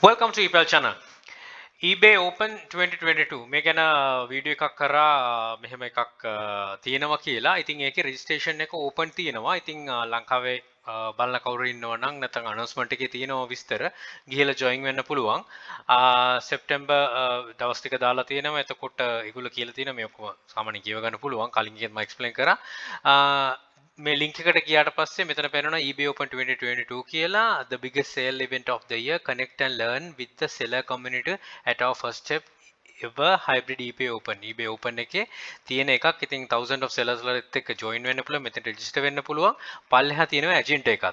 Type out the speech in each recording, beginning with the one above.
Welcome to ePal channel. eBay Open 2022 මේ ගැන video එකක් කරා මෙහෙම එකක් තියෙනවා කියලා. ඉතින් ඒකේ registration එක open තියෙනවා. ඉතින් ලංකාවේ බලන කවුරු ඉන්නව නම් නැත්නම් announcement එකේ තියෙනවා විස්තර ගිහලා join වෙන්න පුළුවන්. සෙප්තැම්බර් දවස් ටික දාලා තියෙනවා. එතකොට ඒගොල්ලෝ කියලා තියෙනවා මේ ඔක්කොම සාමාන්‍යයෙන් කියව ගන්න පුළුවන්. කලින් එකෙත් මම explain කරා. මේ link එකට ගියාට පස්සේ මෙතන පේනවා eBay Open 2022 කියලා the biggest sale event of the year, connect and learn with the seller community at our first step ever hybrid eBay Open එකේ තියෙන එකක්. ඉතින් thousands of sellers වලත් එක්ක join වෙන්න පුළුවන්, මෙතන register වෙන්න පුළුවන්. පල්ලෙහා තියෙනවා agent එකක්.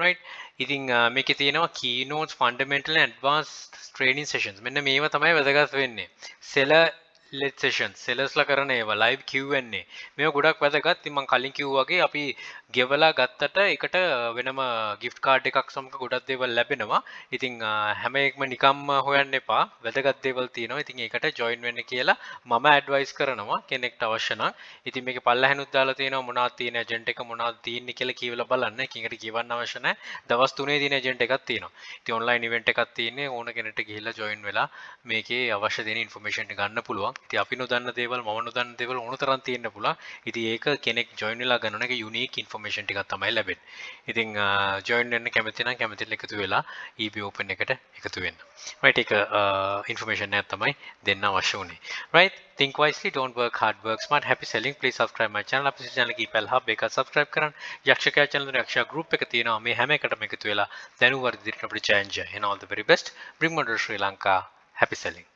right. ඉතින් මේකේ තියෙනවා keynotes, fundamental and advanced training sessions. මෙන්න මේවා තමයි වැදගත් වෙන්නේ. seller led sessions, sellers ලා කරන ඒවා, live Q&A, මේවා ගොඩක් වැදගත්. ඉතින් මම කලින් කිව්වා වගේ අපි ගෙවලා ගත්තට එකට වෙනම gift card එකක් සමග ගොඩක් දේවල් ලැබෙනවා. ඉතින් හැම එකම නිකම්ම හොයන්න එපා, වැදගත් දේවල් තියෙනවා. ඉතින් ඒකට join වෙන්න කියලා මම advice කරනවා කෙනෙක්ට අවශ්‍ය නම්. ඉතින් මේකේ පල්ලහැනුත් දාලා තියෙනවා මොනවද තියෙන agent එක මොනවද තියෙන්නේ කියලා කියවලා බලන්න. එකකට කියවන්න අවශ්‍ය නැහැ. දවස් 3 තියෙන agent එකක් තියෙනවා. ඉතින් online event එකක් තියෙන්නේ, ඕන කෙනෙක්ට ගිහිල්ලා join වෙලා මේකේ අවශ්‍ය දෙන information එක ගන්න පුළුවන්. ඉතින් අපි නොදන්න දේවල් මම නොදන්න දේවල් ඕන තරම් තියෙන්න පුළුවන්. ඉතින් ඒක කෙනෙක් join වෙලා ගන්න එක unique information ටිකක් තමයි ලැබෙන්නේ. ඉතින් join වෙන්න කැමති නම් කැමතිලා එකතු වෙලා eBay Open එකට එකතු වෙන්න. right. ඒක information එකක් තමයි දෙන්න අවශ්‍ය උනේ. right. think wisely, don't work hard, work smart. Happy selling. Please subscribe my channel. අපේ channel එක ePal hub එක subscribe කරන්න. යක්ෂකයා channel එක යක්ෂයා group එක තියෙනවා. මේ හැම එකටම එකතු වෙලා දැනුම වර්ධිතට අපිට challenge and all the very best. Bring model Sri Lanka. Happy selling.